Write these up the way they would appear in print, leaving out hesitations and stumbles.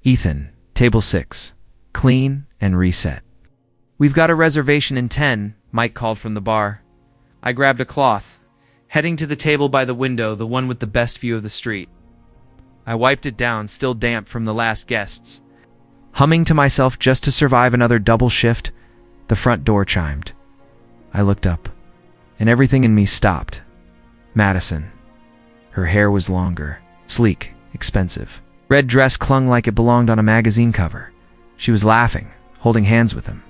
Ethan, table 6. Clean and reset. "We've got a reservation in 10, Mike called from the bar. I grabbed a cloth, heading to the table by the window, the one with the best view of the street. I wiped it down, still damp from the last guests. Humming to myself just to survive another double shift, the front door chimed. I looked up, and everything in me stopped. Madison. Her hair was longer, sleek, expensive. Red dress clung like it belonged on a magazine cover. She was laughing, holding hands with him.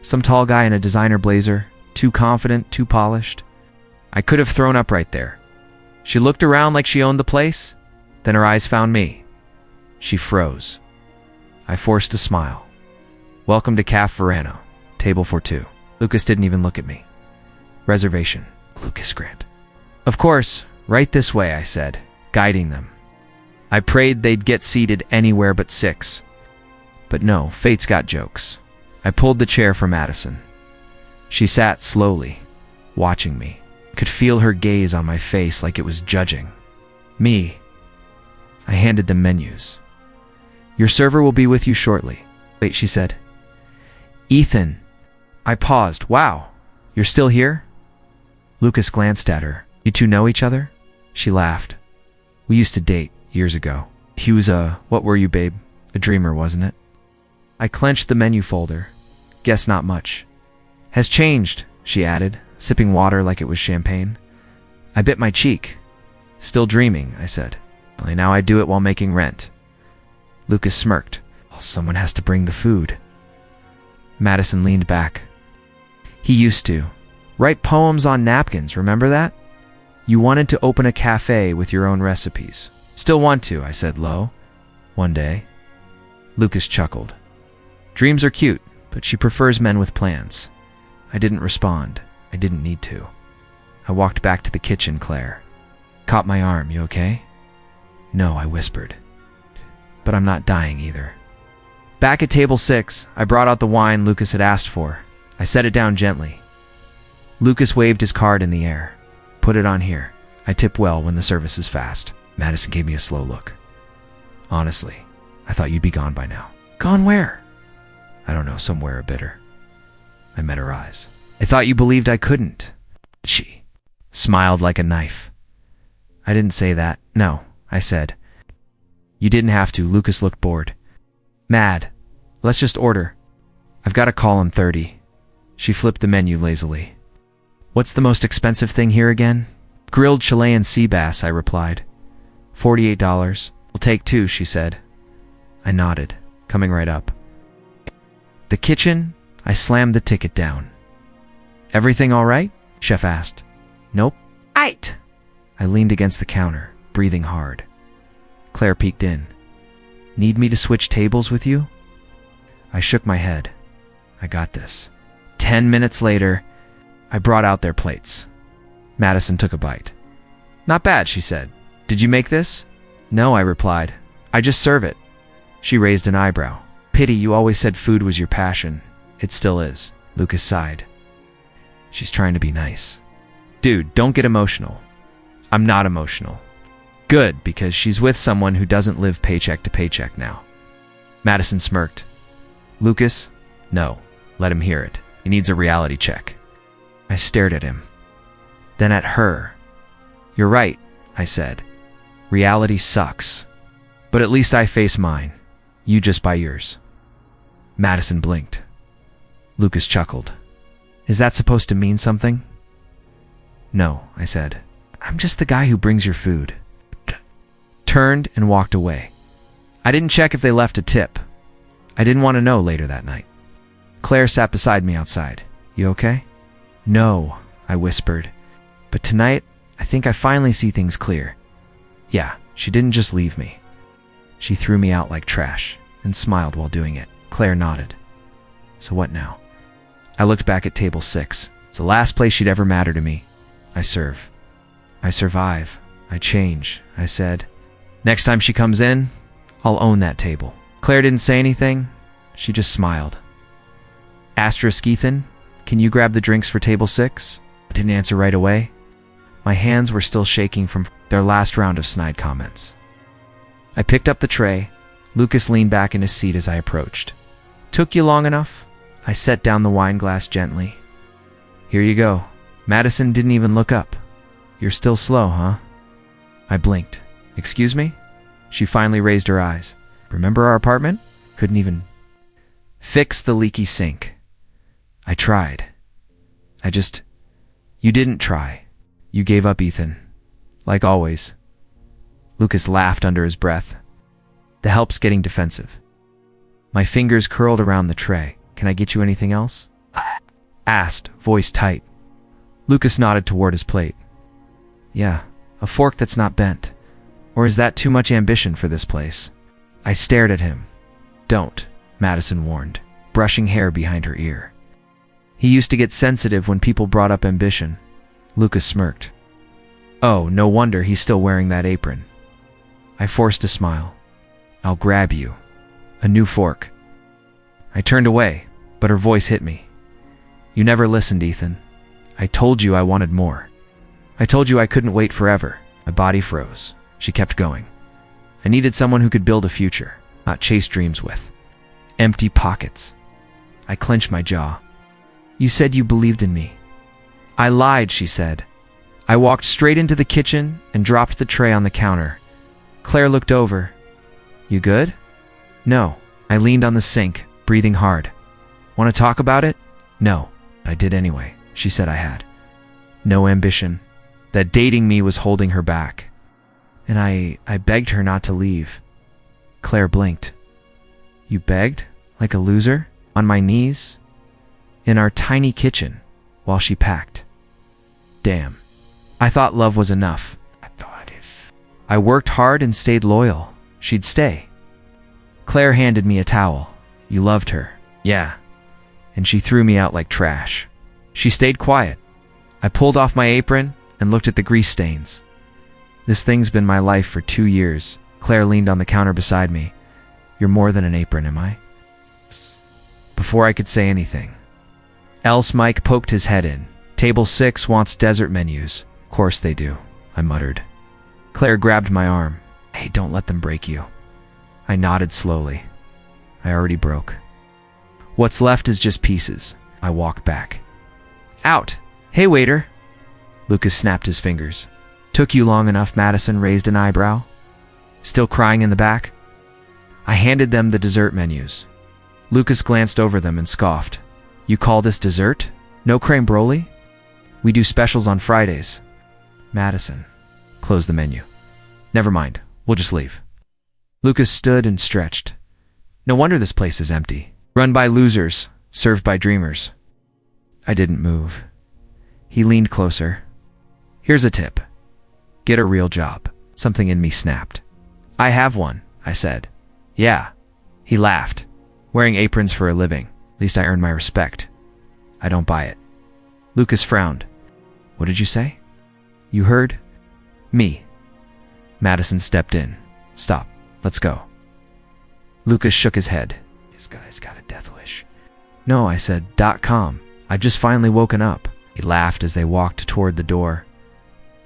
Some tall guy in a designer blazer, too confident, too polished. I could have thrown up right there. She looked around like she owned the place, then her eyes found me. She froze. I forced a smile. "Welcome to Caf Verano, table for 2. Lucas didn't even look at me. "Reservation, Lucas Grant." "Of course, right this way," I said, guiding them. I prayed they'd get seated anywhere but 6. But no, fate's got jokes. I pulled the chair for Madison. She sat slowly, watching me. I could feel her gaze on my face like it was judging me. I handed them menus. "Your server will be with you shortly." "Wait," she said. "Ethan." I paused. "Wow, you're still here?" Lucas glanced at her. "You two know each other?" She laughed. "We used to date years ago." He was what were you, babe? A dreamer, wasn't it? I clenched the menu folder. "Guess not much." "Has changed," she added, sipping water like it was champagne. I bit my cheek. "Still dreaming," I said. "Only now I do it while making rent." Lucas smirked. "Well, someone has to bring the food." Madison leaned back. "He used to. Write poems on napkins, remember that? You wanted to open a cafe with your own recipes." "Still want to," I said low. "One day." Lucas chuckled. "Dreams are cute, but she prefers men with plans." I didn't respond. I didn't need to. I walked back to the kitchen, Claire. Caught my arm. "You okay?" "No," I whispered. "But I'm not dying either." Back at table 6, I brought out the wine Lucas had asked for. I set it down gently. Lucas waved his card in the air. "Put it on here. I tip well when the service is fast." Madison gave me a slow look. "Honestly, I thought you'd be gone by now." "Gone where?" "I don't know, somewhere bitter." I met her eyes. "I thought you believed I couldn't." She smiled like a knife. "I didn't say that. No," I said. "You didn't have to." Lucas looked bored. "Mad. Let's just order. I've got a call in 30. She flipped the menu lazily. "What's the most expensive thing here again?" "Grilled Chilean sea bass," I replied. $48. "We'll take 2, she said. I nodded, coming right up. The kitchen, I slammed the ticket down. "Everything all right?" Chef asked. "Nope." "Aight." I leaned against the counter, breathing hard. Claire peeked in. "Need me to switch tables with you?" I shook my head. "I got this." 10 minutes later, I brought out their plates. Madison took a bite. "Not bad," she said. "Did you make this?" "No," I replied. "I just serve it." She raised an eyebrow. "Pity, you always said food was your passion." "It still is." Lucas sighed. "She's trying to be nice." "Dude, don't get emotional." "I'm not emotional." "Good, because she's with someone who doesn't live paycheck to paycheck now." Madison smirked. "Lucas? No. Let him hear it. He needs a reality check." I stared at him. Then at her. "You're right," I said. "Reality sucks. But at least I face mine. You just buy yours." Madison blinked. Lucas chuckled. "Is that supposed to mean something?" "No," I said. "I'm just the guy who brings your food." Turned and walked away. I didn't check if they left a tip. I didn't want to know later that night. Claire sat beside me outside. "You okay?" "No," I whispered. "But tonight, I think I finally see things clear." Yeah, she didn't just leave me. She threw me out like trash and smiled while doing it. Claire nodded. "So what now?" I looked back at table 6. It's the last place she'd ever matter to me. I serve. I survive. I change, I said. Next time she comes in, I'll own that table. Claire didn't say anything. She just smiled. Asterisk Ethan, can you grab the drinks for table 6? I didn't answer right away. My hands were still shaking from their last round of snide comments. I picked up the tray, Lucas leaned back in his seat as I approached. Took you long enough? I set down the wine glass gently. Here you go. Madison didn't even look up. You're still slow, huh? I blinked. Excuse me? She finally raised her eyes. Remember our apartment? Couldn't even fix the leaky sink. I tried. You didn't try. You gave up, Ethan. Like always. Lucas laughed under his breath. The help's getting defensive. My fingers curled around the tray. Can I get you anything else? Asked, voice tight. Lucas nodded toward his plate. Yeah, a fork that's not bent. Or is that too much ambition for this place? I stared at him. Don't, Madison warned, brushing hair behind her ear. He used to get sensitive when people brought up ambition. Lucas smirked. Oh, no wonder he's still wearing that apron. I forced a smile. I'll grab you. A new fork. I turned away, but her voice hit me. You never listened, Ethan. I told you I wanted more. I told you I couldn't wait forever. My body froze. She kept going. I needed someone who could build a future, not chase dreams with. Empty pockets. I clenched my jaw. You said you believed in me. I lied, she said. I walked straight into the kitchen and dropped the tray on the counter. Claire looked over. You good? No. I leaned on the sink, breathing hard. Want to talk about it? No. I did anyway. She said I had. No ambition. That dating me was holding her back. And I begged her not to leave. Claire blinked. You begged? Like a loser? On my knees? In our tiny kitchen, while she packed. Damn. I thought love was enough. I thought if I worked hard and stayed loyal, she'd stay. Claire handed me a towel. You loved her. Yeah. And she threw me out like trash. She stayed quiet. I pulled off my apron and looked at the grease stains. This thing's been my life for 2 years. Claire leaned on the counter beside me. You're more than an apron, am I? Before I could say anything, else Mike poked his head in. Table 6 wants dessert menus. Of course they do, I muttered. Claire grabbed my arm. Hey, don't let them break you. I nodded slowly. I already broke. What's left is just pieces. I walked back. Out! Hey, waiter! Lucas snapped his fingers. Took you long enough, Madison raised an eyebrow. Still crying in the back? I handed them the dessert menus. Lucas glanced over them and scoffed. You call this dessert? No creme brulee? We do specials on Fridays. Madison. Close the menu. Never mind. We'll just leave. Lucas stood and stretched. No wonder this place is empty. Run by losers, served by dreamers. I didn't move. He leaned closer. Here's a tip. Get a real job. Something in me snapped. I have one, I said. Yeah. He laughed. Wearing aprons for a living. At least I earn my respect. I don't buy it. Lucas frowned. What did you say? You heard? Me. Madison stepped in. Stop. Let's go. Lucas shook his head. This guy's got a death wish. No, I said, .com. I've just finally woken up. He laughed as they walked toward the door.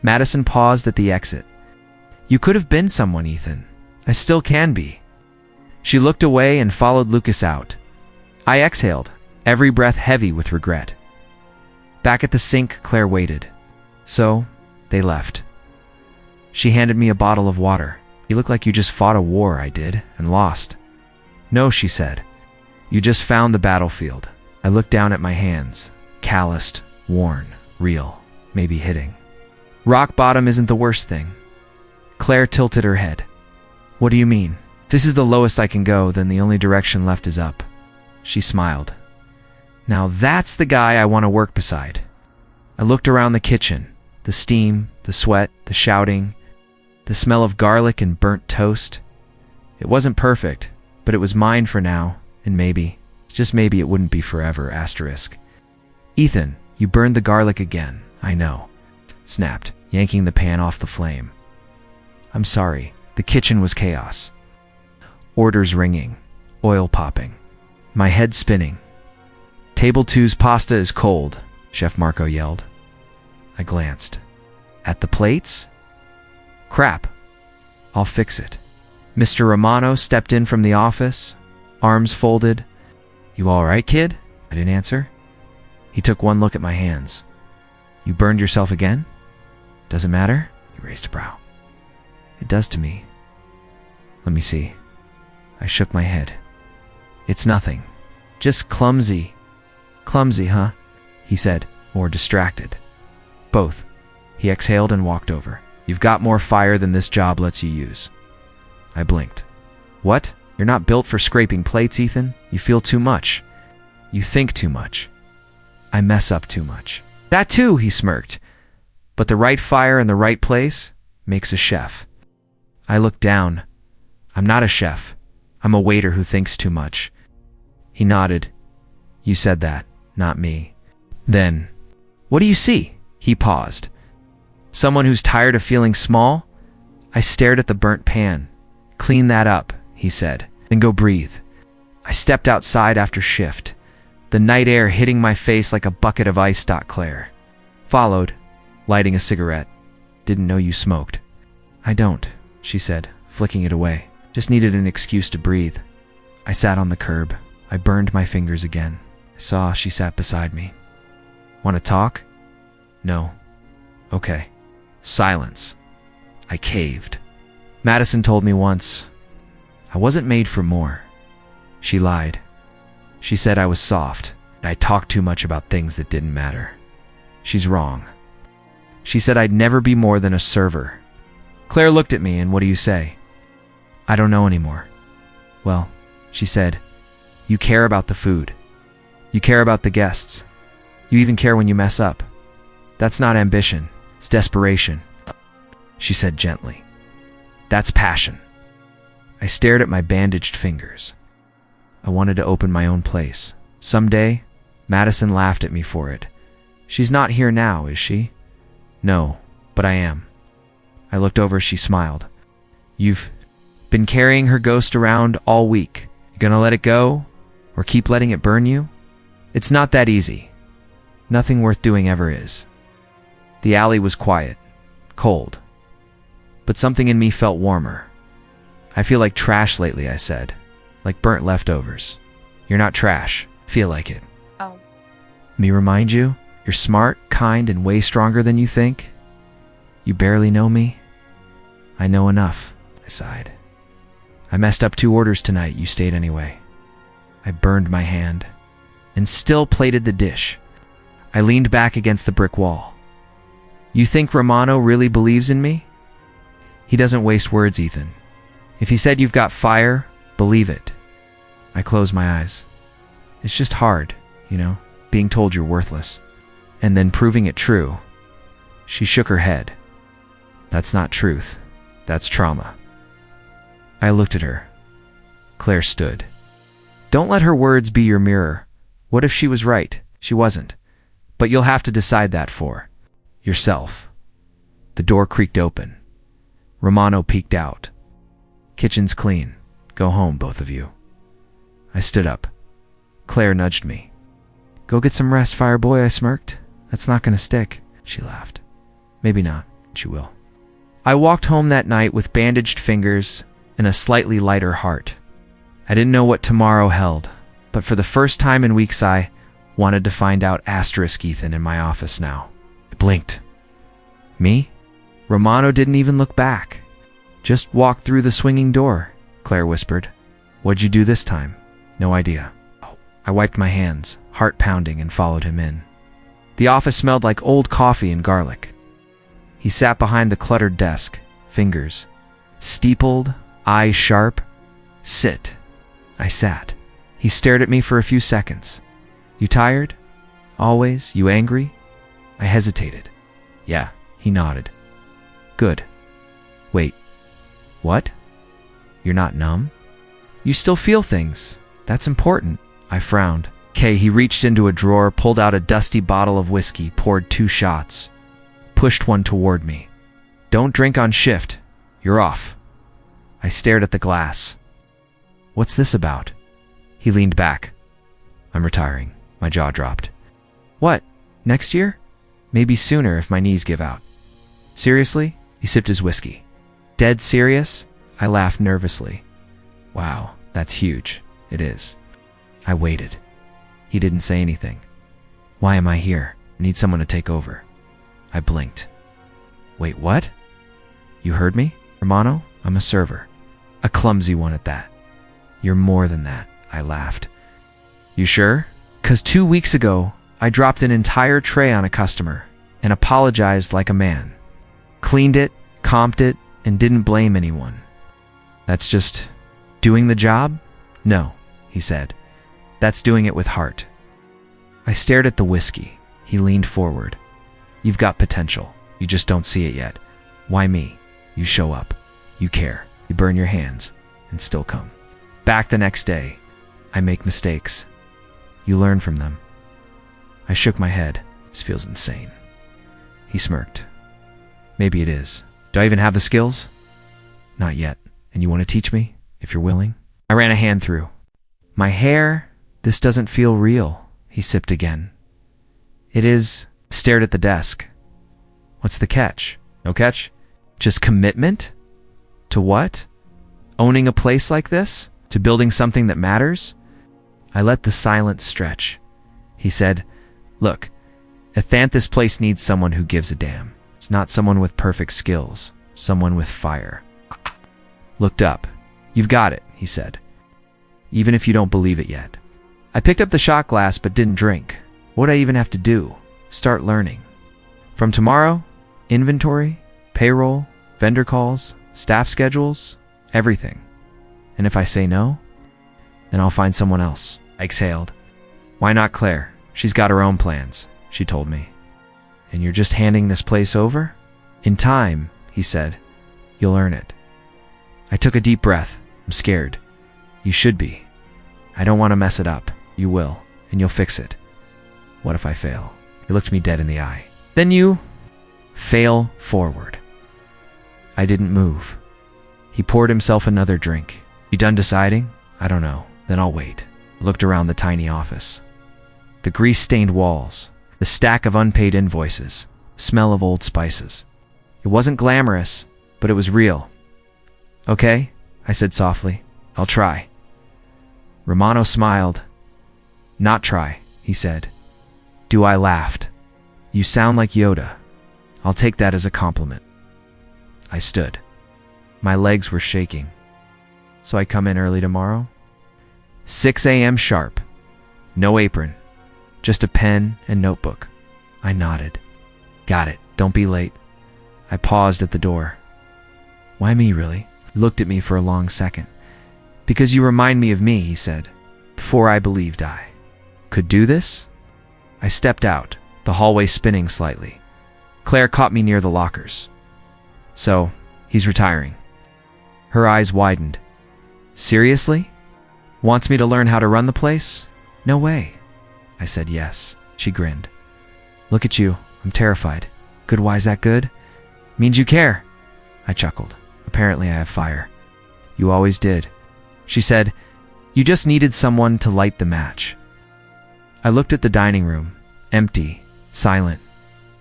Madison paused at the exit. You could have been someone, Ethan. I still can be. She looked away and followed Lucas out. I exhaled, every breath heavy with regret. Back at the sink, Claire waited. So, they left. She handed me a bottle of water. You look like you just fought a war, I did, and lost. No, she said. You just found the battlefield. I looked down at my hands. Calloused, worn, real, maybe hitting. Rock bottom isn't the worst thing. Claire tilted her head. What do you mean? If this is the lowest I can go, then the only direction left is up. She smiled. Now that's the guy I want to work beside. I looked around the kitchen. The steam, the sweat, the shouting, the smell of garlic and burnt toast. It wasn't perfect, but it was mine for now, and maybe, just maybe it wouldn't be forever, asterisk. Ethan, you burned the garlic again, I know. Snapped, yanking the pan off the flame. I'm sorry, the kitchen was chaos. Orders ringing, oil popping, my head spinning. Table 2's pasta is cold, Chef Marco yelled. I glanced. At the plates? Crap. I'll fix it. Mr. Romano stepped in from the office, arms folded. "You all right, kid?" I didn't answer. He took one look at my hands. "You burned yourself again? Does it matter?" He raised a brow. "It does to me." "Let me see." I shook my head. "It's nothing. Just clumsy." "Clumsy, huh?" he said, more distracted. "Both." He exhaled and walked over. "You've got more fire than this job lets you use." I blinked. "What? You're not built for scraping plates, Ethan. You feel too much. You think too much. I mess up too much." "That too," he smirked. "But the right fire in the right place makes a chef." I looked down. "I'm not a chef. I'm a waiter who thinks too much." He nodded. "You said that, not me." "Then, what do you see?" He paused. "Someone who's tired of feeling small?" I stared at the burnt pan. "Clean that up," he said. "Then go breathe." I stepped outside after shift, the night air hitting my face like a bucket of ice. Claire followed, lighting a cigarette. "Didn't know you smoked." "I don't," she said, flicking it away. "Just needed an excuse to breathe." I sat on the curb. I burned my fingers again. I saw she sat beside me. "Want to talk?" "No." "Okay." Silence. I caved. Madison told me once, I wasn't made for more. She lied. She said I was soft, and I talked too much about things that didn't matter. She's wrong. She said I'd never be more than a server. Claire looked at me, and what do you say? "I don't know anymore." "Well," she said, "you care about the food. You care about the guests. You even care when you mess up. That's not ambition. It's desperation." She said gently, "That's passion." I stared at my bandaged fingers. I wanted to open my own place. Someday, Madison laughed at me for it. "She's not here now, is she?" "No, but I am." I looked over, she smiled. "You've been carrying her ghost around all week. You gonna let it go? Or keep letting it burn you?" "It's not that easy. Nothing worth doing ever is." The alley was quiet, cold. But something in me felt warmer. "I feel like trash lately," I said. "Like burnt leftovers." "You're not trash. Feel like it." Oh. "Me remind you? You're smart, kind, and way stronger than you think. You barely know me." "I know enough," I sighed. "I messed up 2 orders tonight. You stayed anyway." I burned my hand and still plated the dish. I leaned back against the brick wall. "You think Romano really believes in me?" "He doesn't waste words, Ethan. If he said you've got fire, believe it." I closed my eyes. It's just hard, being told you're worthless. And then proving it true. She shook her head. "That's not truth. That's trauma." I looked at her. Claire stood. "Don't let her words be your mirror. What if she was right? She wasn't. But you'll have to decide that for yourself." The door creaked open. Romano peeked out. "Kitchen's clean. Go home, both of you." I stood up. Claire nudged me. "Go get some rest, Fireboy," I smirked. "That's not going to stick." She laughed. "Maybe not. She will." I walked home that night with bandaged fingers and a slightly lighter heart. I didn't know what tomorrow held, but for the first time in weeks I wanted to find out Ethan in my office now. I blinked. "Me?" Romano didn't even look back. "Just walked through the swinging door," Claire whispered. "What'd you do this time?" "No idea." I wiped my hands, heart pounding, and followed him in. The office smelled like old coffee and garlic. He sat behind the cluttered desk, fingers steepled, eyes sharp. "Sit." I sat. He stared at me for a few seconds. "You tired? Always? You angry?" I hesitated. "Yeah," he nodded. "Good. Wait. What? You're not numb? You still feel things. That's important." I frowned. He reached into a drawer, pulled out a dusty bottle of whiskey, poured 2 shots, pushed one toward me. "Don't drink on shift. You're off." I stared at the glass. "What's this about?" He leaned back. "I'm retiring." My jaw dropped. "What? Next year?" "Maybe sooner if my knees give out." "Seriously?" He sipped his whiskey. "Dead serious?" I laughed nervously. Wow, that's huge. It is. I waited. He didn't say anything. Why am I here? Need someone to take over. I blinked. Wait, what? You heard me? Romano, I'm a server. A clumsy one at that. You're more than that, I laughed. You sure? 'Cause 2 weeks ago, I dropped an entire tray on a customer and apologized like a man. Cleaned it, comped it, and didn't blame anyone. That's just doing the job? No, he said. That's doing it with heart. I stared at the whiskey. He leaned forward. You've got potential. You just don't see it yet. Why me? You show up. You care. You burn your hands and still come. Back the next day. I make mistakes. You learn from them. I shook my head. This feels insane. He smirked. Maybe it is. Do I even have the skills? Not yet. And you want to teach me? If you're willing? I ran a hand through. My hair, this doesn't feel real. He sipped again. It is. Stared at the desk. What's the catch? No catch? Just commitment? To what? Owning a place like this? To building something that matters? I let the silence stretch. He said, Look, this place needs someone who gives a damn. It's not someone with perfect skills. Someone with fire. Looked up. You've got it, he said. Even if you don't believe it yet. I picked up the shot glass but didn't drink. What'd I even have to do? Start learning. From tomorrow, inventory, payroll, vendor calls, staff schedules, everything. And if I say no, then I'll find someone else. I exhaled. Why not Claire? She's got her own plans, she told me. And you're just handing this place over? In time, he said. You'll earn it. I took a deep breath. I'm scared. You should be. I don't want to mess it up. You will, and you'll fix it. What if I fail? He looked me dead in the eye. Then you fail forward. I didn't move. He poured himself another drink. You done deciding? I don't know. Then I'll wait. Looked around the tiny office. The grease-stained walls, the stack of unpaid invoices, the smell of old spices. It wasn't glamorous, but it was real. Okay, I said softly. I'll try. Romano smiled. Not try, he said. Do I laughed. You sound like Yoda. I'll take that as a compliment. I stood. My legs were shaking. So I come in early tomorrow? 6 a.m. sharp. No apron. Just a pen and notebook. I nodded. Got it. Don't be late. I paused at the door. Why me, really? He looked at me for a long second. Because you remind me of me, he said. Before I believed I could do this? I stepped out, the hallway spinning slightly. Claire caught me near the lockers. So, he's retiring. Her eyes widened. Seriously? Wants me to learn how to run the place? No way. I said yes. She grinned. Look at you. I'm terrified. Good, why is that good? Means you care. I chuckled. Apparently I have fire. You always did. She said, you just needed someone to light the match. I looked at the dining room, empty, silent,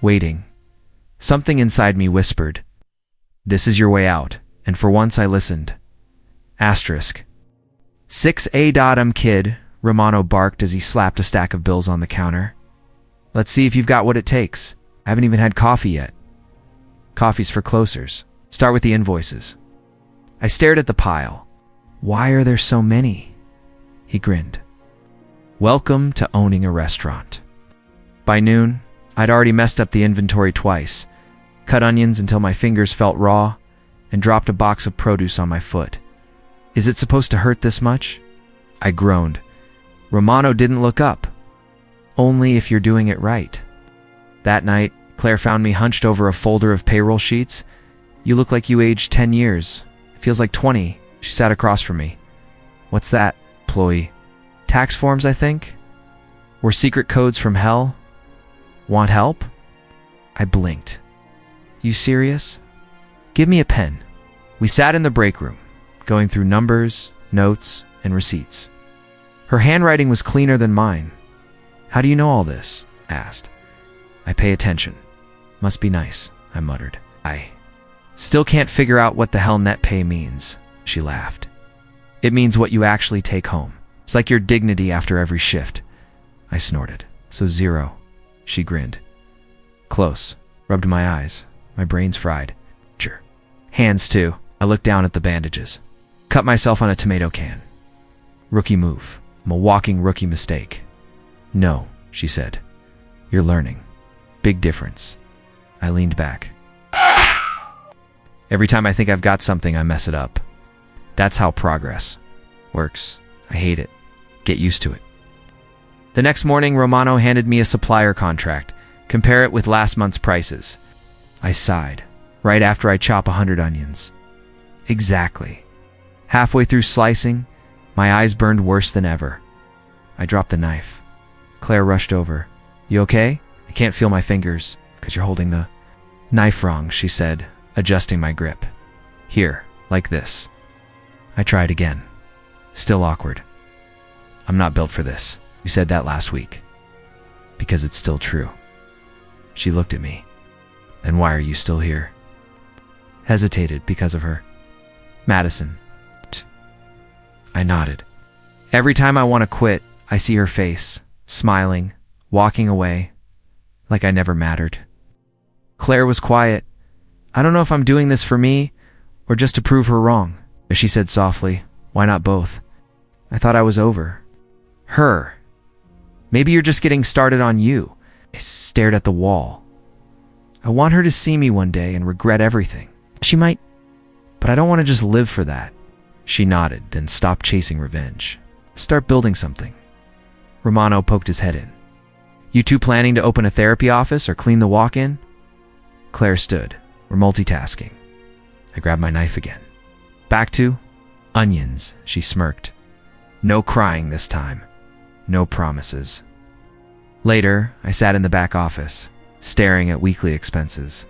waiting. Something inside me whispered, this is your way out, and for once I listened. Asterisk. 6A. Kid, Romano barked as he slapped a stack of bills on the counter. Let's see if you've got what it takes. I haven't even had coffee yet. Coffee's for closers. Start with the invoices. I stared at the pile. Why are there so many? He grinned. Welcome to owning a restaurant. By noon, I'd already messed up the inventory twice, cut onions until my fingers felt raw, and dropped a box of produce on my foot. Is it supposed to hurt this much? I groaned. Romano didn't look up. Only if you're doing it right. That night, Claire found me hunched over a folder of payroll sheets. You look like you aged 10 years. It feels like 20. She sat across from me. What's that, employee? Tax forms, I think? Or secret codes from hell? Want help? I blinked. You serious? Give me a pen. We sat in the break room, going through numbers, notes, and receipts. Her handwriting was cleaner than mine. How do you know all this? I asked. I pay attention. Must be nice, I muttered. I still can't figure out what the hell net pay means. she laughed. It means what you actually take home. It's like your dignity after every shift. I snorted. So 0. She grinned. Close. Rubbed my eyes. My brain's fried. Sure. Hands too. I looked down at the bandages. Cut myself on a tomato can. Rookie move. I'm a walking rookie mistake. No, she said. You're learning. Big difference. I leaned back. Every time I think I've got something, I mess it up. That's how progress works. I hate it. Get used to it. The next morning, Romano handed me a supplier contract. Compare it with last month's prices. I sighed. Right after I chop 100 onions. Exactly. Halfway through slicing, my eyes burned worse than ever. I dropped the knife. Claire rushed over. You okay? I can't feel my fingers, because you're holding the knife wrong, she said, adjusting my grip. Here, like this. I tried again. Still awkward. I'm not built for this. You said that last week. Because it's still true. She looked at me. Then why are you still here? Hesitated because of her. Madison. I nodded. Every time I want to quit, I see her face, smiling, walking away, like I never mattered. Claire was quiet. I don't know if I'm doing this for me or just to prove her wrong. She said softly, why not both? I thought I was over. Her. Maybe you're just getting started on you. I stared at the wall. I want her to see me one day and regret everything. She might, but I don't want to just live for that. She nodded, then stopped chasing revenge. Start building something. Romano poked his head in. You two planning to open a therapy office or clean the walk-in? Claire stood. We're multitasking. I grabbed my knife again. Back to onions, she smirked. No crying this time. No promises. Later, I sat in the back office, staring at weekly expenses.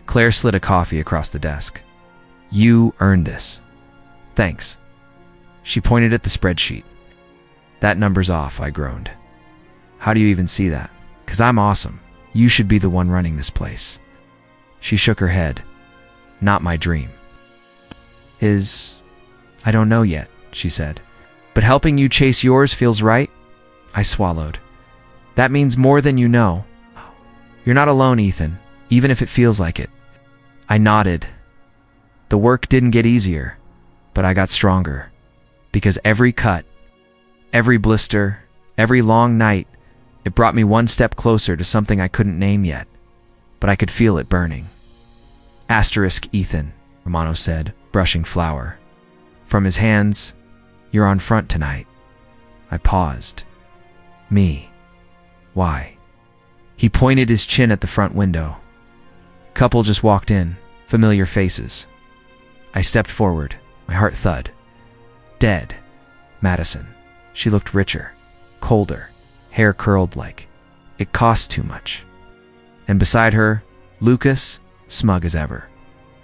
Claire slid a coffee across the desk. You earned this. Thanks. She pointed at the spreadsheet. That number's off, I groaned. How do you even see that? 'Cause I'm awesome. You should be the one running this place. She shook her head. Not my dream. I don't know yet, she said. But helping you chase yours feels right? I swallowed. That means more than you know. You're not alone, Ethan, even if it feels like it. I nodded. The work didn't get easier, but I got stronger. Because every cut, every blister, every long night, it brought me one step closer to something I couldn't name yet, but I could feel it burning. Asterisk Ethan, Romano said, brushing flour. From his hands, you're on front tonight. I paused. Me. Why? He pointed his chin at the front window. Couple just walked in, familiar faces. I stepped forward, my heart thud. Dead. Madison. She looked richer, colder, hair curled like. It cost too much. And beside her, Lucas, smug as ever.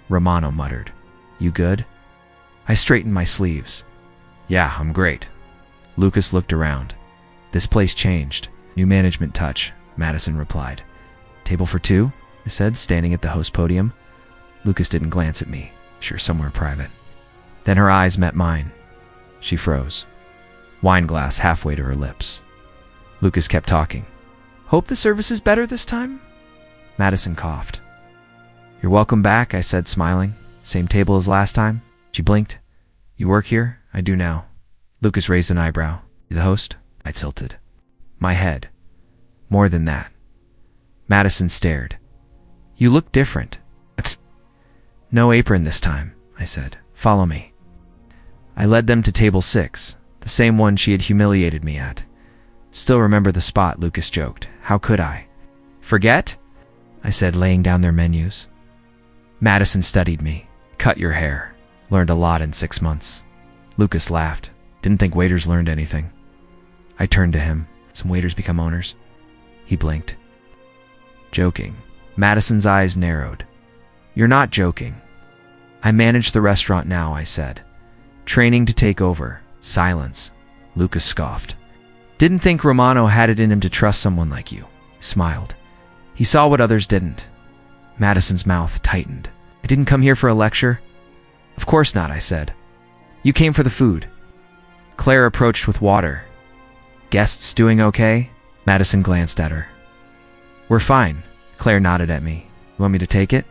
Romano muttered, You good? I straightened my sleeves. Yeah, I'm great. Lucas looked around. This place changed. New management touch, Madison replied. Table for two? I said, standing at the host podium. Lucas didn't glance at me, sure somewhere private. Then her eyes met mine. She froze. Wine glass halfway to her lips. Lucas kept talking. Hope the service is better this time? Madison coughed. You're welcome back, I said, smiling. Same table as last time? She blinked. You work here? I do now. Lucas raised an eyebrow. You the host? I tilted. My head. More than that. Madison stared. You look different. No apron this time, I said. Follow me. I led them to table 6, the same one she had humiliated me at. Still remember the spot, Lucas joked. How could I? Forget? I said, laying down their menus. Madison studied me. Cut your hair. Learned a lot in 6 months. Lucas laughed. Didn't think waiters learned anything. I turned to him. Some waiters become owners. He blinked. Joking. Madison's eyes narrowed. You're not joking. I manage the restaurant now, I said. Training to take over. Silence. Lucas scoffed. Didn't think Romano had it in him to trust someone like you. He smiled. He saw what others didn't. Madison's mouth tightened. I didn't come here for a lecture. Of course not, I said. You came for the food. Claire approached with water. Guests doing okay? Madison glanced at her. We're fine. Claire nodded at me. You want me to take it?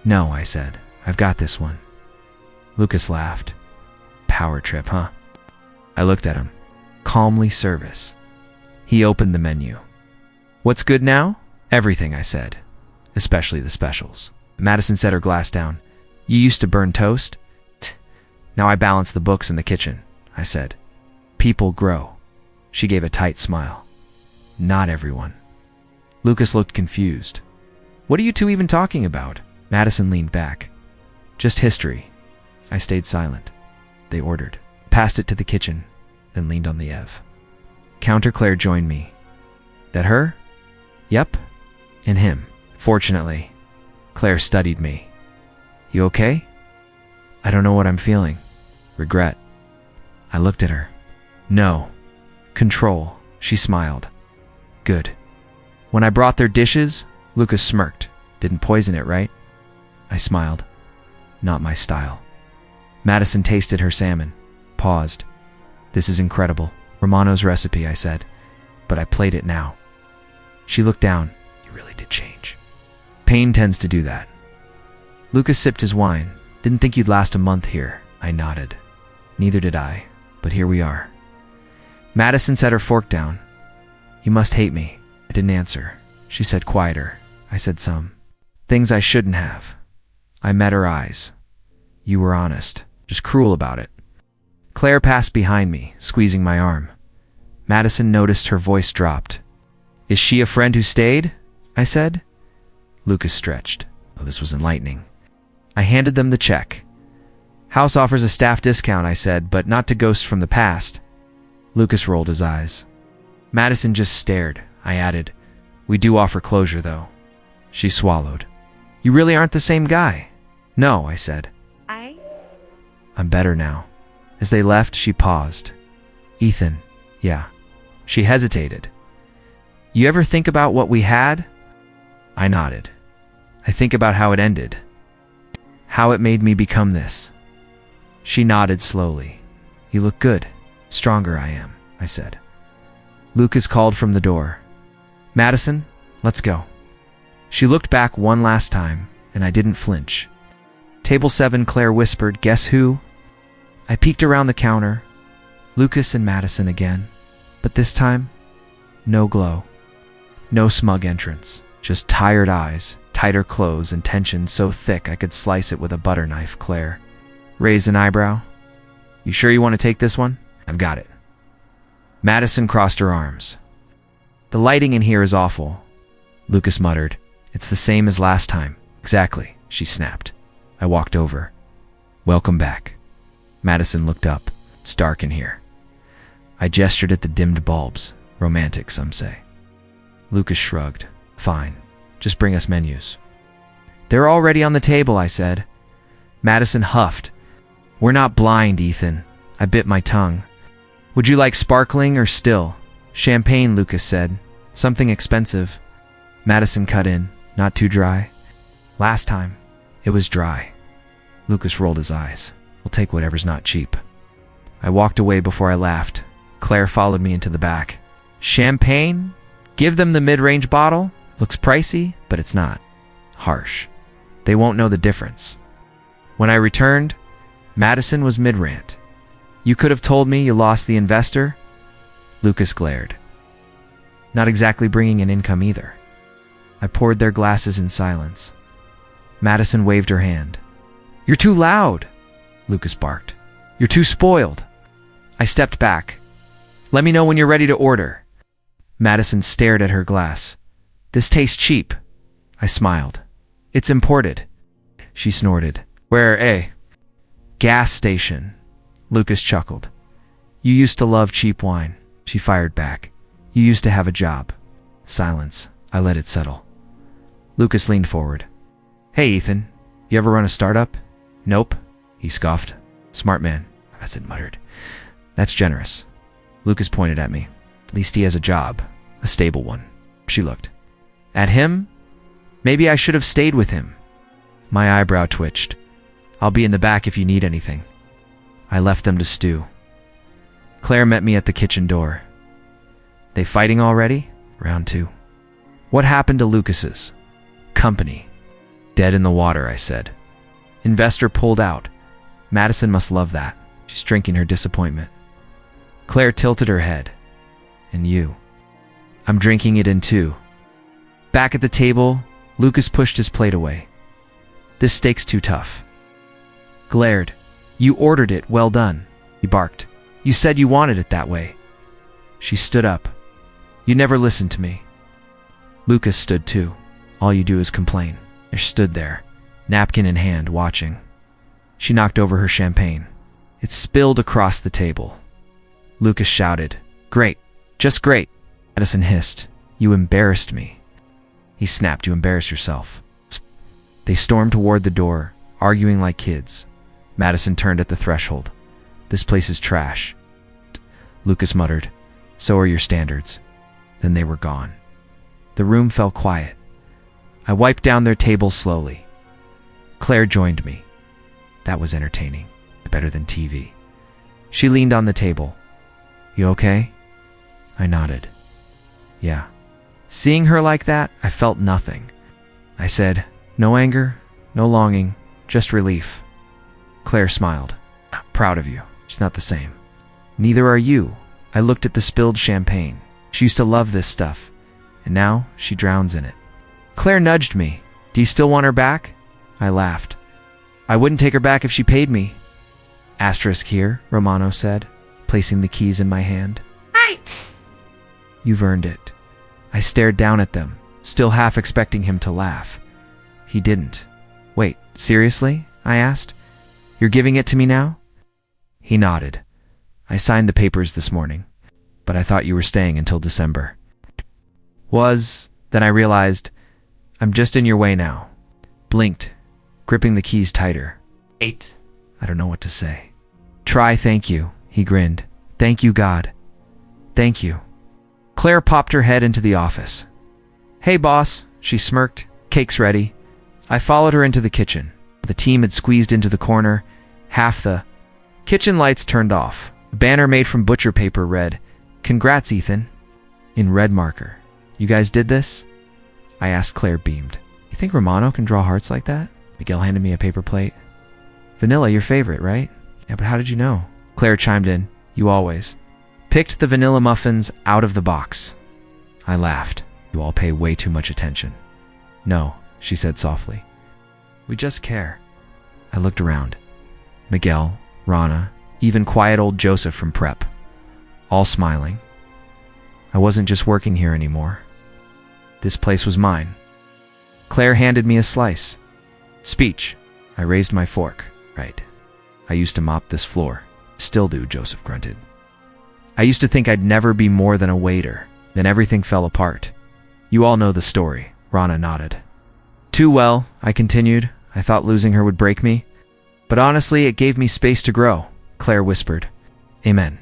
No, I said. I've got this one. Lucas laughed. Power trip, huh? I looked at him. Calmly service. He opened the menu. What's good now? Everything, I said. Especially the specials. Madison set her glass down. You used to burn toast? Tch. Now I balance the books in the kitchen, I said. People grow. She gave a tight smile. Not everyone. Lucas looked confused. What are you two even talking about? Madison leaned back. Just history. I stayed silent. They ordered. Passed it to the kitchen, then leaned on the Ev. Counter Claire joined me. That her? Yep. And him. Fortunately, Claire studied me. You okay? I don't know what I'm feeling. Regret. I looked at her. No. Control. She smiled. Good. When I brought their dishes, Lucas smirked. Didn't poison it, right? I smiled. Not my style. Madison tasted her salmon. Paused. This is incredible. Romano's recipe, I said. But I played it now. She looked down. You really did change. Pain tends to do that. Lucas sipped his wine. Didn't think you'd last a month here. I nodded. Neither did I. But here we are. Madison set her fork down. You must hate me. I didn't answer. She said quieter. I said some. Things I shouldn't have. I met her eyes. You were honest. Just cruel about it. Claire passed behind me, squeezing my arm. Madison noticed her voice dropped. Is she a friend who stayed? I said. Lucas stretched. Oh, this was enlightening. I handed them the check. House offers a staff discount, I said, but not to ghosts from the past. Lucas rolled his eyes. Madison just stared. I added, we do offer closure, though. She swallowed. You really aren't the same guy. No, I said. I'm better now. As they left, she paused. Ethan, yeah. She hesitated. You ever think about what we had? I nodded. I think about how it ended. How it made me become this. She nodded slowly. You look good. Stronger I am, I said. Lucas called from the door. Madison, let's go. She looked back one last time, and I didn't flinch. Table 7, Claire whispered, guess who? I peeked around the counter. Lucas and Madison again. But this time, no glow. No smug entrance. Just tired eyes, tighter clothes, and tension so thick I could slice it with a butter knife. Claire raised an eyebrow. You sure you want to take this one? I've got it. Madison crossed her arms. The lighting in here is awful. Lucas muttered. It's the same as last time. Exactly, she snapped. I walked over. Welcome back. Madison looked up. It's dark in here. I gestured at the dimmed bulbs. Romantic, some say. Lucas shrugged. Fine. Just bring us menus. They're already on the table, I said. Madison huffed. We're not blind, Ethan. I bit my tongue. Would you like sparkling or still? Champagne, Lucas said. Something expensive. Madison cut in. Not too dry. Last time, it was dry. Lucas rolled his eyes. We'll take whatever's not cheap. I walked away before I laughed. Claire followed me into the back. Champagne? Give them the mid-range bottle? Looks pricey, but it's not. Harsh. They won't know the difference. When I returned, Madison was mid-rant. You could have told me you lost the investor? Lucas glared. Not exactly bringing an income either. I poured their glasses in silence. Madison waved her hand. You're too loud, Lucas barked. You're too spoiled. I stepped back. Let me know when you're ready to order. Madison stared at her glass. This tastes cheap. I smiled. It's imported. She snorted. Where, eh? Gas station. Lucas chuckled. You used to love cheap wine. She fired back. You used to have a job. Silence. I let it settle. Lucas leaned forward. Hey, Ethan. You ever run a startup? Nope. He scoffed. Smart man. Madison muttered. That's generous. Lucas pointed at me. At least he has a job. A stable one. She looked. At him? Maybe I should have stayed with him. My eyebrow twitched. I'll be in the back if you need anything. I left them to stew. Claire met me at the kitchen door. They fighting already? Round 2. What happened to Lucas's company? Dead in the water, I said. Investor pulled out. Madison must love that. She's drinking her disappointment. Claire tilted her head. And you? I'm drinking it in too. Back at the table, Lucas pushed his plate away. This steak's too tough. Glared. You ordered it, well done. He barked. You said you wanted it that way. She stood up. You never listened to me. Lucas stood too. All you do is complain. I stood there, napkin in hand, watching. She knocked over her champagne. It spilled across the table. Lucas shouted, Great, just great. Madison hissed, You embarrassed me. He snapped, You embarrassed yourself. They stormed toward the door, arguing like kids. Madison turned at the threshold. This place is trash. Lucas muttered, So are your standards. Then they were gone. The room fell quiet. I wiped down their table slowly. Claire joined me. That was entertaining. Better than TV. She leaned on the table. You okay? I nodded. Yeah. Seeing her like that, I felt nothing. I said, No anger, no longing, just relief. Claire smiled. Proud of you. She's not the same. Neither are you. I looked at the spilled champagne. She used to love this stuff, and now she drowns in it. Claire nudged me. Do you still want her back? I laughed. I wouldn't take her back if she paid me. Asterisk here, Romano said, placing the keys in my hand. Right. You've earned it. I stared down at them, still half expecting him to laugh. He didn't. Wait, seriously? I asked. You're giving it to me now? He nodded. I signed the papers this morning, but I thought you were staying until December. Then I realized, I'm just in your way now. Blinked, gripping the keys tighter. 8. I don't know what to say. Try thank you, he grinned. Thank you, God. Thank you. Claire popped her head into the office. Hey, boss, she smirked. Cake's ready. I followed her into the kitchen. The team had squeezed into the corner. Half the kitchen lights turned off. A banner made from butcher paper read, Congrats, Ethan. In red marker. You guys did this? I asked. Claire beamed. You think Romano can draw hearts like that? Miguel handed me a paper plate. Vanilla, your favorite, right? Yeah, but how did you know? Claire chimed in. You always. Picked the vanilla muffins out of the box. I laughed. You all pay way too much attention. No, she said softly. We just care. I looked around. Miguel, Rana, even quiet old Joseph from prep. All smiling. I wasn't just working here anymore. This place was mine. Claire handed me a slice. Speech. I raised my fork. Right. I used to mop this floor. Still do, Joseph grunted. I used to think I'd never be more than a waiter. Then everything fell apart. You all know the story. Rana nodded. Too well, I continued. I thought losing her would break me. But honestly, it gave me space to grow. Claire whispered. Amen.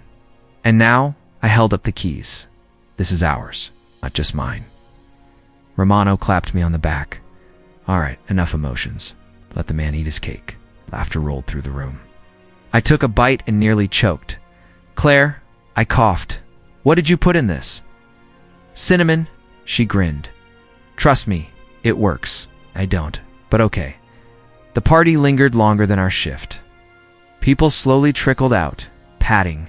And now, I held up the keys. This is ours, not just mine. Romano clapped me on the back. All right, enough emotions. Let the man eat his cake. Laughter rolled through the room. I took a bite and nearly choked. Claire, I coughed. What did you put in this? Cinnamon, she grinned. Trust me, it works. I don't, but okay. The party lingered longer than our shift. People slowly trickled out, patting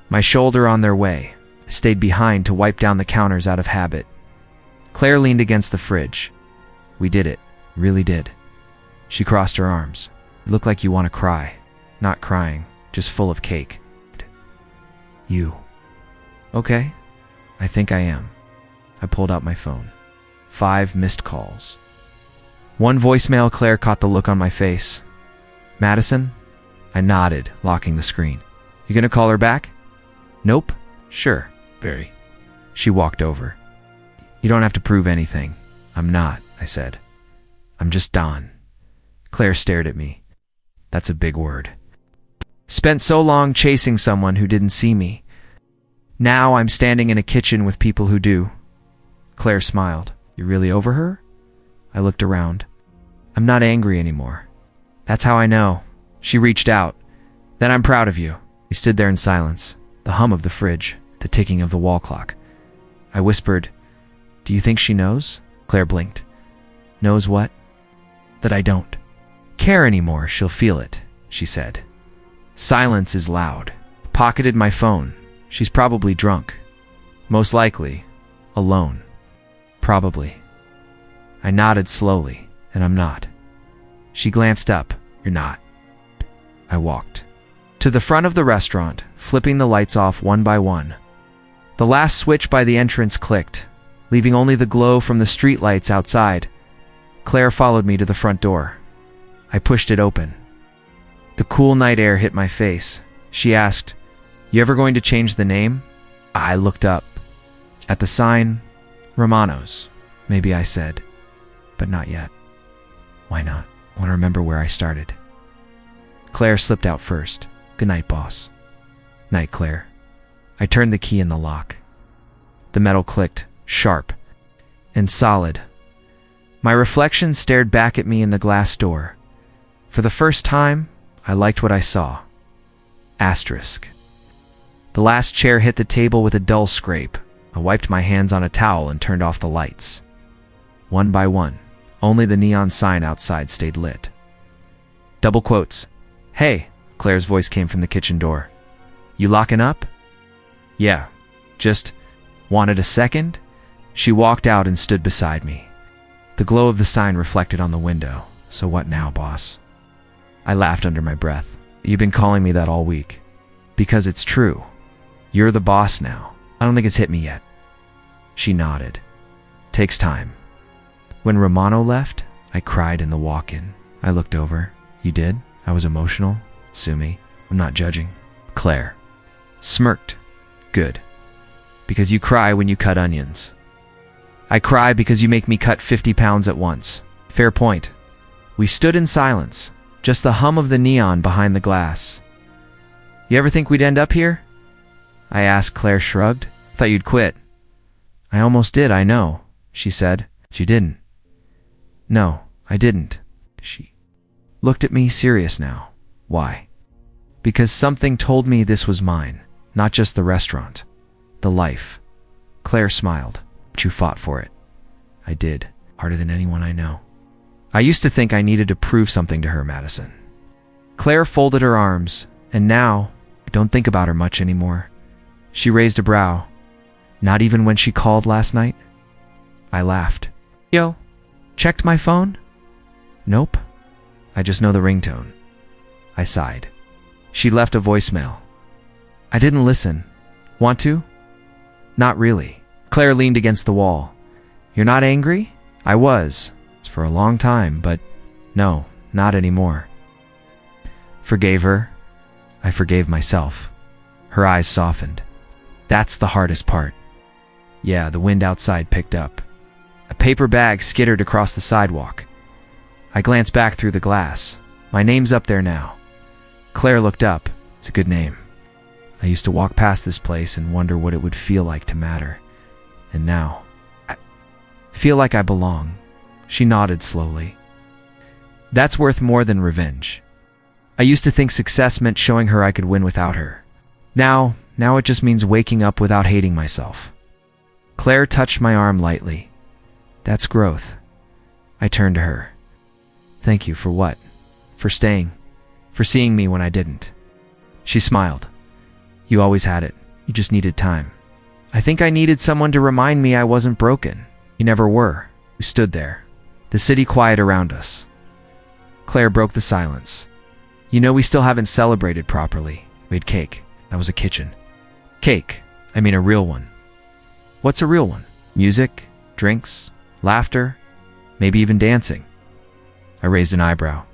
my shoulder on their way. I stayed behind to wipe down the counters out of habit. Claire leaned against the fridge. We did it. Really did. She crossed her arms. You look like you want to cry. Not crying, just full of cake. You. Okay. I think I am. I pulled out my phone. 5 missed calls. 1 voicemail. Claire caught the look on my face. Madison? I nodded, locking the screen. You gonna call her back? Nope. Sure. Very. She walked over. You don't have to prove anything. I'm not, I said. I'm just Don. Claire stared at me. That's a big word. Spent so long chasing someone who didn't see me. Now I'm standing in a kitchen with people who do. Claire smiled. You really over her? I looked around. I'm not angry anymore. That's how I know. She reached out. Then I'm proud of you. We stood there in silence, the hum of the fridge, the ticking of the wall clock. I whispered, "Do you think she knows?" Claire blinked. "Knows what?" "That I don't care anymore. She'll feel it," she said. Silence is loud. Pocketed my phone. She's probably drunk. Most likely, alone. Probably. I nodded slowly, and I'm not. She glanced up. "You're not." I walked to the front of the restaurant, flipping the lights off one by one. The last switch by the entrance clicked, leaving only the glow from the streetlights outside. Claire followed me to the front door. I pushed it open. The cool night air hit my face. She asked, "You ever going to change the name?" I looked up. At the sign, Romano's. "Maybe," I said, "but not yet." "Why not?" "I want to remember where I started." Claire slipped out first. "Good night, boss." "Night, Claire." I turned the key in the lock. The metal clicked, sharp and solid. My reflection stared back at me in the glass door. For the first time, I liked what I saw. Asterisk. The last chair hit the table with a dull scrape. I wiped my hands on a towel and turned off the lights. One by one, only the neon sign outside stayed lit. Double quotes. "Hey," Claire's voice came from the kitchen door. "You locking up?" "Yeah. Just wanted a second?" She walked out and stood beside me. The glow of the sign reflected on the window. "So what now, boss?" I laughed under my breath. "You've been calling me that all week." "Because it's true. You're the boss now. I don't think it's hit me yet." She nodded. "Takes time." When Romano left, I cried in the walk-in. I looked over. "You did?" I was emotional. "Sue me. I'm not judging." Claire smirked. "Good. Because you cry when you cut onions." "I cry because you make me cut 50 pounds at once." "Fair point." We stood in silence, just the hum of the neon behind the glass. "You ever think we'd end up here?" I asked. Claire shrugged. "Thought you'd quit." "I almost did, I know," she said. "She didn't." "No, I didn't." She looked at me, serious now. "Why?" "Because something told me this was mine. Not just the restaurant. The life." Claire smiled. "But you fought for it." "I did. Harder than anyone I know." "I used to think I needed to prove something to her, Madison." Claire folded her arms, and now, I don't think about her much anymore. She raised a brow. "Not even when she called last night?" I laughed. "Yo, checked my phone?" "Nope. I just know the ringtone." I sighed. She left a voicemail. "I didn't listen. Want to?" "Not really." Claire leaned against the wall. "You're not angry?" "I was. For a long time, but no, not anymore." Forgave her. I forgave myself. Her eyes softened. "That's the hardest part." Yeah, the wind outside picked up. A paper bag skittered across the sidewalk. I glanced back through the glass. My name's up there now. Claire looked up. "It's a good name. I used to walk past this place and wonder what it would feel like to matter. And now, I feel like I belong." She nodded slowly. "That's worth more than revenge. I used to think success meant showing her I could win without her. Now it just means waking up without hating myself." Claire touched my arm lightly. "That's growth." I turned to her. "Thank you for what?" "For staying. For seeing me when I didn't." She smiled. "You always had it. You just needed time." I think I needed someone to remind me I wasn't broken. You never were. We stood there. The city quiet around us. Claire broke the silence. "You know, we still haven't celebrated properly. We had cake. That was a kitchen." "Cake? I mean a real one." "What's a real one?" "Music, drinks, laughter, maybe even dancing." I raised an eyebrow.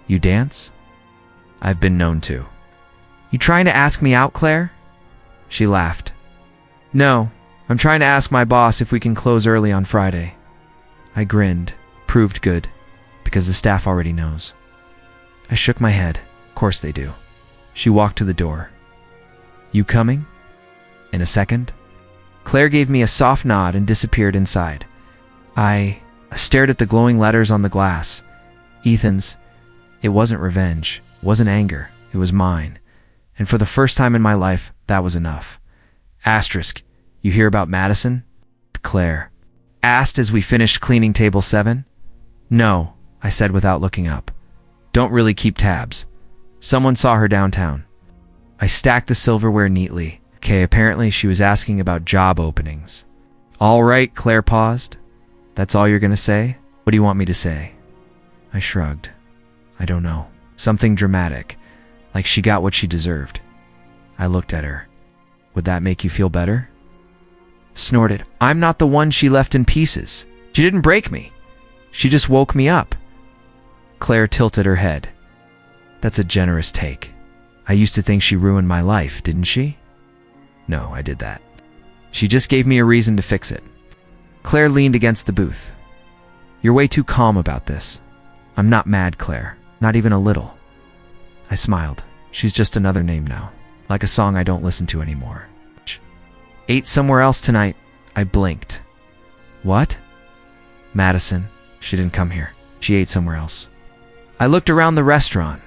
"You dance?" "I've been known to." "You trying to ask me out, Claire?" She laughed. "No, I'm trying to ask my boss if we can close early on Friday." I grinned. Proved good, because the staff already knows. I shook my head. Of course they do. She walked to the door. "You coming?" "In a second." Claire gave me a soft nod and disappeared inside. I stared at the glowing letters on the glass. Ethan's. It wasn't revenge, wasn't anger, it was mine. And for the first time in my life, that was enough. Asterisk, you hear about Madison? Claire asked as we finished cleaning table 7. No, I said without looking up. Don't really keep tabs. Someone saw her downtown. I stacked the silverware neatly. Okay, apparently she was asking about job openings. All right, Claire paused. That's all you're gonna say? What do you want me to say? I shrugged. I don't know. Something dramatic, like she got what she deserved. I looked at her. Would that make you feel better? Snorted. I'm not the one she left in pieces. She didn't break me. She just woke me up. Claire tilted her head. That's a generous take. I used to think she ruined my life, didn't she? No, I did that. She just gave me a reason to fix it. Claire leaned against the booth. You're way too calm about this. I'm not mad, Claire. Not even a little. I smiled. She's just another name now. Like a song I don't listen to anymore. Ate somewhere else tonight. I blinked. What? Madison. She didn't come here. She ate somewhere else. I looked around the restaurant.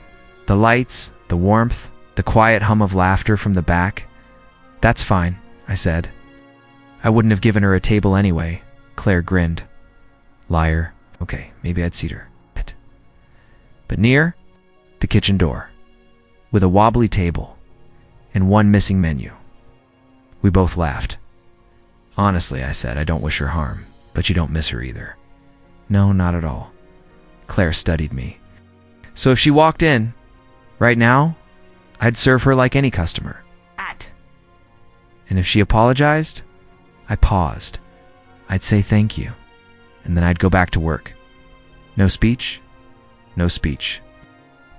The lights, the warmth, the quiet hum of laughter from the back. That's fine, I said. I wouldn't have given her a table anyway. Claire grinned. Liar. Okay, maybe I'd seat her. But near the kitchen door, with a wobbly table and one missing menu. We both laughed. Honestly, I said, I don't wish her harm, but you don't miss her either. No, not at all. Claire studied me. So if she walked in, right now, I'd serve her like any customer. And if she apologized, I paused. I'd say thank you, and then I'd go back to work. No speech? No speech.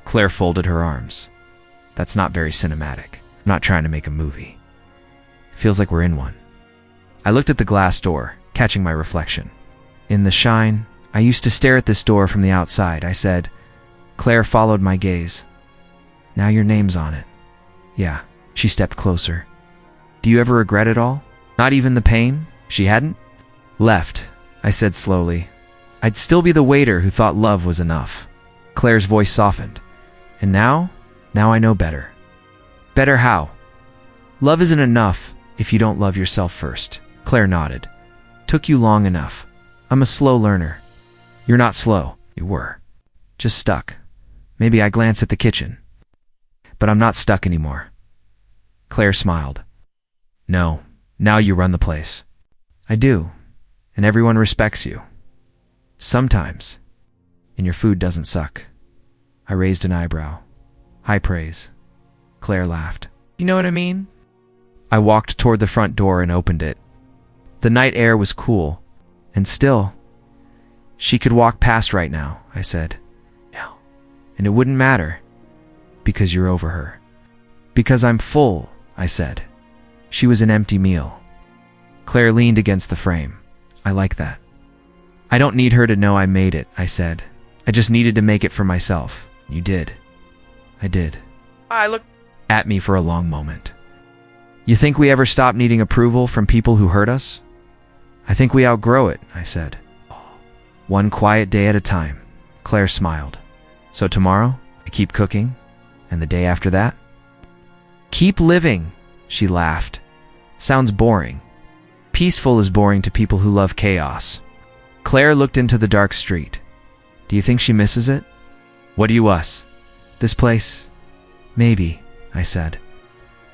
Claire folded her arms. That's not very cinematic. I'm not trying to make a movie. It feels like we're in one. I looked at the glass door, catching my reflection. In the shine, I used to stare at this door from the outside. I said, Claire followed my gaze. Now your name's on it. Yeah, she stepped closer. Do you ever regret it all? Not even the pain? She hadn't? Left, I said slowly. I'd still be the waiter who thought love was enough. Claire's voice softened. And now I know better. Better how? Love isn't enough if you don't love yourself first. Claire nodded. Took you long enough. I'm a slow learner. You're not slow. You were. Just stuck. Maybe I glance at the kitchen. But I'm not stuck anymore. Claire smiled. No, now you run the place. I do, and everyone respects you. Sometimes. And your food doesn't suck. I raised an eyebrow. High praise. Claire laughed. You know what I mean? I walked toward the front door and opened it. The night air was cool, and still. She could walk past right now, I said. No. And it wouldn't matter, because you're over her. Because I'm full, I said. She was an empty meal. Claire leaned against the frame. I like that. I don't need her to know I made it, I said. I just needed to make it for myself. You did. I did. I looked at me for a long moment. You think we ever stop needing approval from people who hurt us? I think we outgrow it, I said. One quiet day at a time. Claire smiled. So tomorrow, I keep cooking, and the day after that? Keep living, she laughed. Sounds boring. Peaceful is boring to people who love chaos. Claire looked into the dark street. Do you think she misses it? What do you us? This place? Maybe, I said.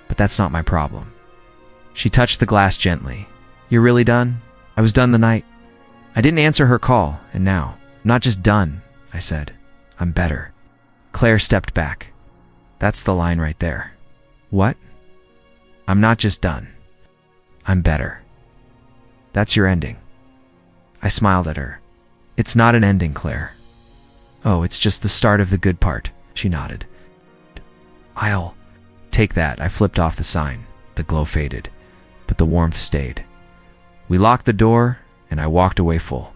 But that's not my problem. She touched the glass gently. You're really done? I was done the night. I didn't answer her call, and now, I'm not just done, I said. I'm better. Claire stepped back. That's the line right there. What? I'm not just done. I'm better. That's your ending. I smiled at her. It's not an ending, Claire. Oh, it's just the start of the good part, she nodded. I'll take that. I flipped off the sign. The glow faded, but the warmth stayed. We locked the door, and I walked away full.